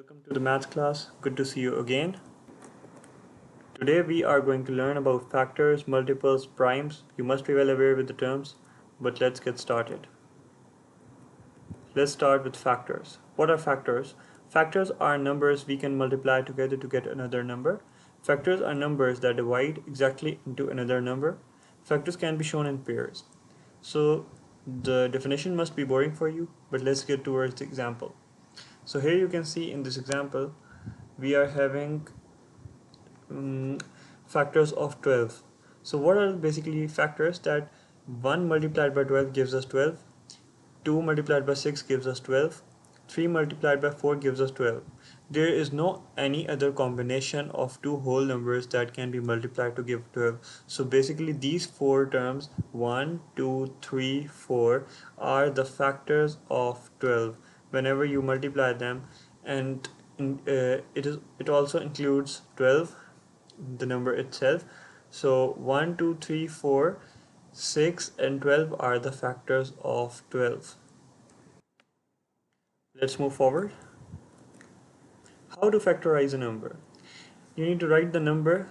Welcome to the math class. Good to see you again. Today we are going to learn about factors, multiples, primes. You must be well aware with the terms, but let's get started. Let's start with factors. What are factors? Factors are numbers we can multiply together to get another number. Factors are numbers that divide exactly into another number. Factors can be shown in pairs. So the definition must be boring for you, but let's get towards the example. So here you can see in this example we are having factors of 12. So what are basically factors? That 1 multiplied by 12 gives us 12, 2 multiplied by 6 gives us 12, 3 multiplied by 4 gives us 12. There is no any other combination of two whole numbers that can be multiplied to give 12. So basically these four terms 1, 2, 3, 4 are the factors of 12 whenever you multiply them, and it also includes 12, the number itself. So 1, 2, 3, 4, 6 and 12 are the factors of 12. Let's move forward. How to factorize a number? You need to write the number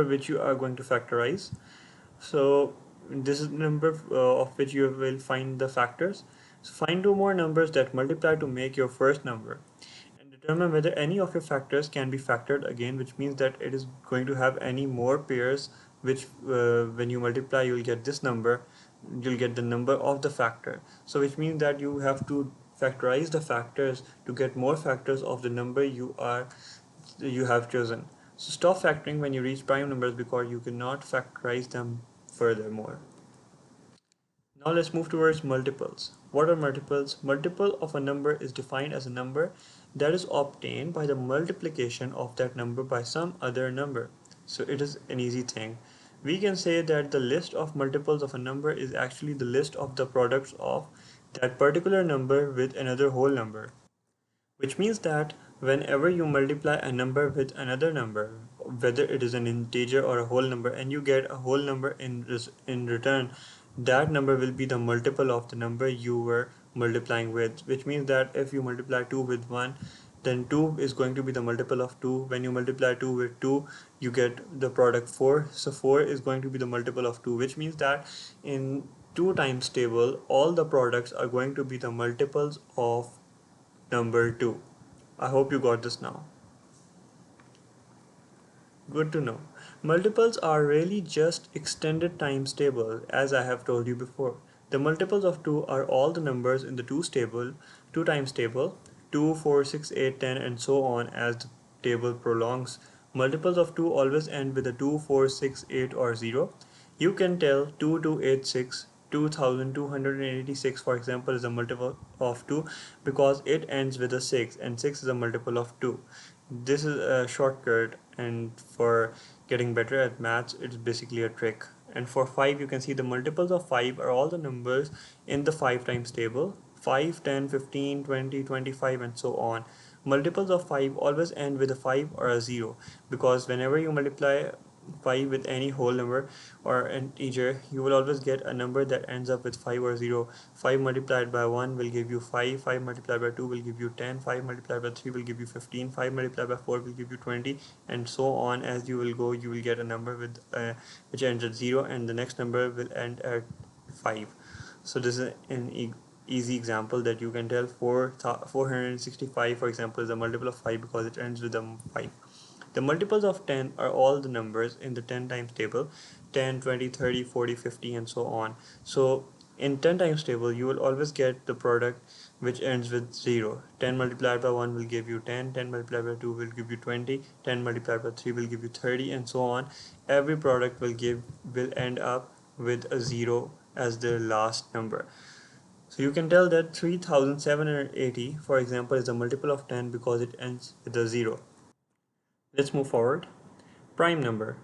which you are going to factorize. So this is the number of which you will find the factors. So find two more numbers that multiply to make your first number, and determine whether any of your factors can be factored again, which means that it is going to have any more pairs which when you multiply you'll get this number, you'll get the number of the factor. So which means that you have to factorize the factors to get more factors of the number you have chosen. So stop factoring when you reach prime numbers because you cannot factorize them furthermore. Now let's move towards multiples. What are multiples? Multiple of a number is defined as a number that is obtained by the multiplication of that number by some other number. So it is an easy thing. We can say that the list of multiples of a number is actually the list of the products of that particular number with another whole number, which means that whenever you multiply a number with another number, whether it is an integer or a whole number, and you get a whole number in return, that number will be the multiple of the number you were multiplying with, which means that if you multiply 2 with 1, then 2 is going to be the multiple of 2. When you multiply 2 with 2, you get the product 4. So 4 is going to be the multiple of 2, which means that in 2 times table all the products are going to be the multiples of number 2. I hope you got this now. Good to know. Multiples are really just extended times table, as I have told you before. The multiples of 2 are all the numbers in the 2 times table, 2, 4, 6, 8, 10 and so on as the table prolongs. Multiples of 2 always end with a 2, 4, 6, 8 or 0. You can tell 2286, 2286 for example is a multiple of 2 because it ends with a 6 and 6 is a multiple of 2. This is a shortcut, and for getting better at maths it's basically a trick. And for 5 you can see the multiples of 5 are all the numbers in the 5 times table, 5, 10, 15, 20, 25 and so on. Multiples of 5 always end with a 5 or a 0 because whenever you multiply 5 with any whole number or an integer, you will always get a number that ends up with 5 or 0. 5 multiplied by 1 will give you 5, 5 multiplied by 2 will give you 10, 5 multiplied by 3 will give you 15, 5 multiplied by 4 will give you 20 and so on. As you will go, you will get a number with which ends at 0 and the next number will end at 5. So this is an easy example that you can tell. 465 for example is a multiple of 5 because it ends with a 5. The multiples of 10 are all the numbers in the 10 times table, 10, 20, 30, 40, 50 and so on. So in 10 times table you will always get the product which ends with 0. 10 multiplied by 1 will give you 10, 10 multiplied by 2 will give you 20, 10 multiplied by 3 will give you 30 and so on. Every product will end up with a 0 as the last number. So you can tell that 3780 for example is a multiple of 10 because it ends with a 0. Let's move forward. Prime number.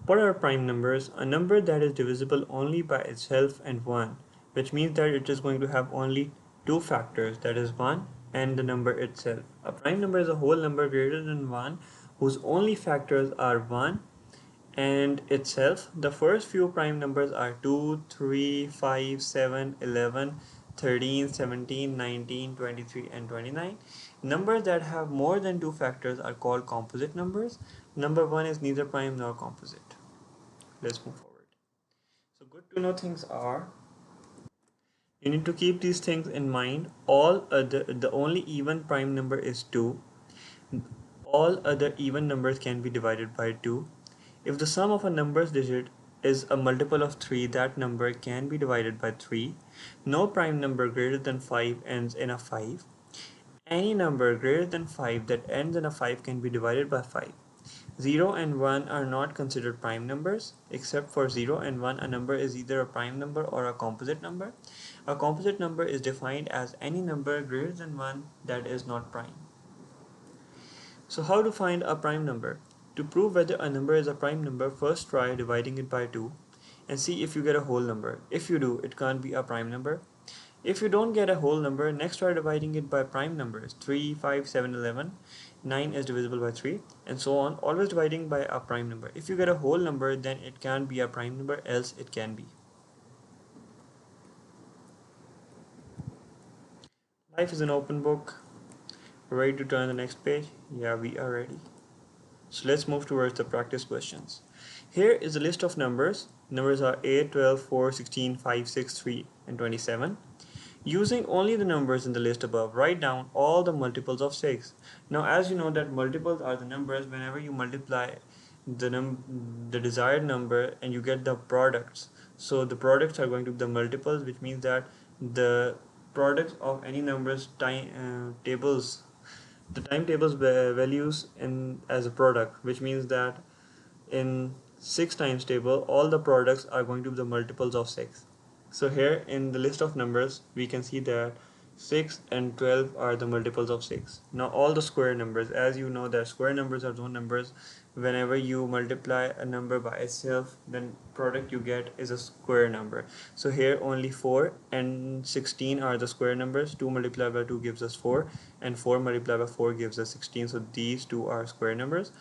What are prime numbers? A number that is divisible only by itself and 1, which means that it is going to have only two factors, that is 1 and the number itself. A prime number is a whole number greater than 1 whose only factors are 1 and itself. The first few prime numbers are 2, 3, 5, 7, 11, 13, 17, 19, 23 and 29. Numbers that have more than two factors are called composite numbers. Number 1 is neither prime nor composite. Let's move forward. So good to know things are, you need to keep these things in mind. The only even prime number is 2. All other even numbers can be divided by 2. If the sum of a number's digit is a multiple of 3, that number can be divided by 3. No prime number greater than 5 ends in a 5. Any number greater than 5 that ends in a 5 can be divided by 5. 0 and 1 are not considered prime numbers. Except for 0 and 1, a number is either a prime number or a composite number. A composite number is defined as any number greater than 1 that is not prime. So how to find a prime number? To prove whether a number is a prime number, first try dividing it by 2 and see if you get a whole number. If you do, it can't be a prime number. If you don't get a whole number, next try dividing it by prime numbers. 3, 5, 7, 11. 9 is divisible by 3, and so on, always dividing by a prime number. If you get a whole number, then it can be a prime number, else it can be. Life is an open book. Ready to turn the next page? Yeah, we are ready. So let's move towards the practice questions. Here is a list of numbers. Numbers are 8, 12, 4, 16, 5, 6, 3, and 27. Using only the numbers in the list above, write down all the multiples of 6. Now, as you know that multiples are the numbers whenever you multiply the desired number and you get the products. So the products are going to be the multiples, which means that the products of any numbers tables, the timetables values in as a product, which means that in 6 times table all the products are going to be the multiples of 6. So here in the list of numbers we can see that 6 and 12 are the multiples of 6. Now all the square numbers, as you know that square numbers are those numbers whenever you multiply a number by itself, then product you get is a square number. So here only 4 and 16 are the square numbers. 2 multiplied by 2 gives us 4 and 4 multiplied by 4 gives us 16. So these two are square numbers.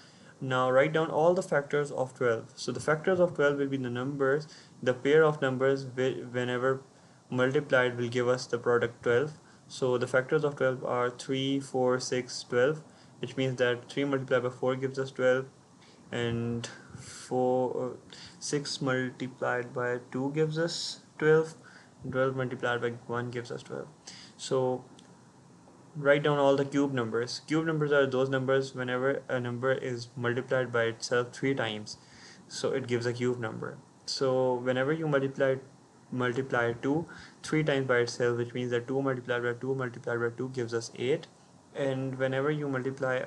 Now write down all the factors of 12. So the factors of 12 will be the numbers, the pair of numbers whenever multiplied will give us the product 12. So the factors of 12 are 3, 4, 6, 12, which means that 3 multiplied by 4 gives us 12, and 6 multiplied by 2 gives us 12, and 12 multiplied by 1 gives us 12. So write down all the cube numbers. Cube numbers are those numbers whenever a number is multiplied by itself 3 times, so it gives a cube number. So whenever you multiply 2 3 times by itself, which means that 2 multiplied by 2 multiplied by 2 gives us 8. And whenever you multiply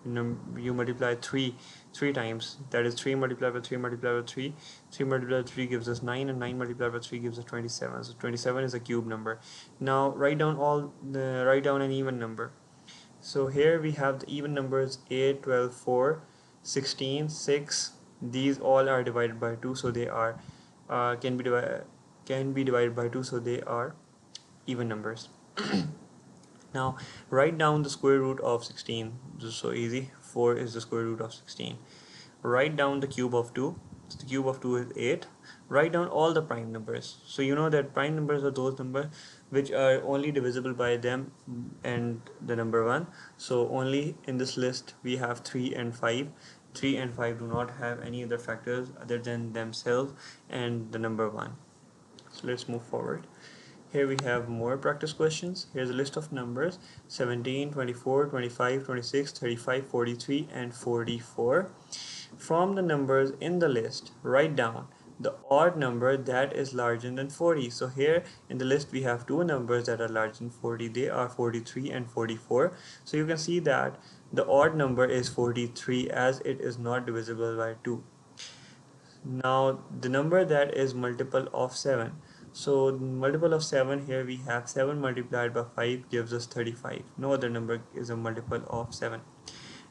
you multiply 3 times, that is 3 multiplied by 3 multiplied by 3, 3 multiplied by 3 gives us 9, and 9 multiplied by 3 gives us 27. So 27 is a cube number. Now write down an even number. So here we have the even numbers 8, 12, 4, 16, 6. These all are divided by 2, so they are can be divided by 2, so they are even numbers. Now write down the square root of 16. This is so easy. 4 is the square root of 16. Write down the cube of 2. So the cube of 2 is 8. Write down all the prime numbers. So you know that prime numbers are those numbers which are only divisible by them and the number 1. So only in this list we have 3 and 5. 3 and 5 do not have any other factors other than themselves and the number 1. So let's move forward. Here we have more practice questions. Here's a list of numbers: 17, 24, 25, 26, 35, 43, and 44. From the numbers in the list, write down the odd number that is larger than 40. So here in the list we have two numbers that are larger than 40. They are 43 and 44. So you can see that the odd number is 43 as it is not divisible by 2. Now the number that is multiple of 7. So multiple of 7, here we have 7 multiplied by 5 gives us 35. No other number is a multiple of 7.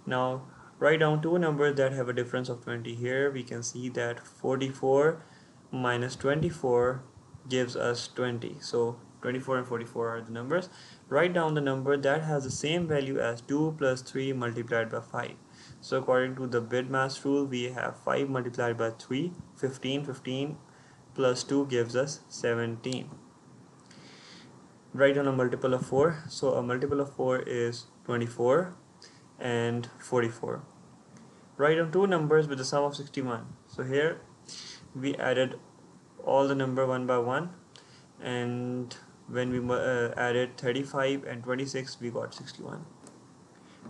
Now write down two numbers that have a difference of 20. Here we can see that 44 minus 24 gives us 20. So 24 and 44 are the numbers. Write down the number that has the same value as 2 plus 3 multiplied by 5. So according to the BIDMAS rule, we have 5 multiplied by 3, 15. 15 plus 2 gives us 17. write down a multiple of 4. So a multiple of 4 is 24 and 44. Write down two numbers with the sum of 61. So here we added all the number one by one, and when we added 35 and 26, we got 61.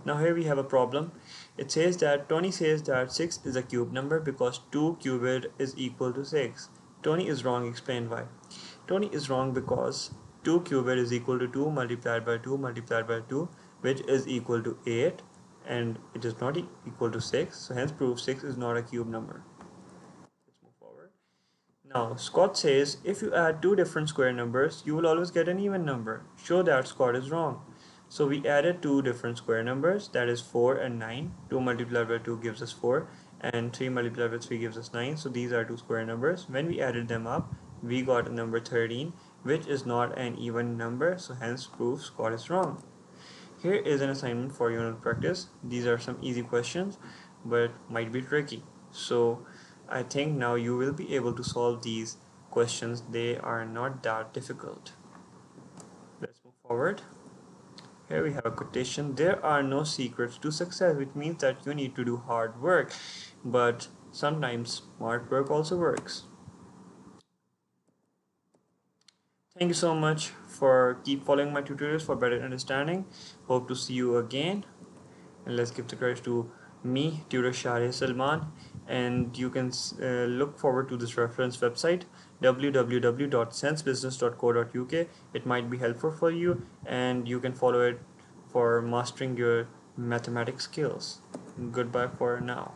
Now here we have a problem. It says that Tony says that 6 is a cube number because 2 cubed is equal to 6. Tony is wrong. Explain why. Tony is wrong because 2 cubed is equal to 2 multiplied by 2 multiplied by 2, which is equal to 8, and it is not equal to 6, so hence proof 6 is not a cube number. Let's move forward. Now Scott says if you add two different square numbers, you will always get an even number. Show that Scott is wrong. So we added two different square numbers, that is 4 and 9. 2 multiplied by 2 gives us 4, and 3 multiplied by 3 gives us 9. So these are two square numbers. When we added them up, we got a number 13, which is not an even number, so hence proof Scott is wrong. Here is an assignment for you to practice. These are some easy questions, but might be tricky. So I think now you will be able to solve these questions. They are not that difficult. Let's move forward. Here we have a quotation. There are no secrets to success, which means that you need to do hard work, but sometimes smart work also works. Thank you so much for keep following my tutorials for better understanding. Hope to see you again, and let's give the credit to me, tutor Shahriar Salman, and you can look forward to this reference website www.sensebusiness.co.uk. It might be helpful for you, and you can follow it for mastering your mathematics skills. Goodbye for now.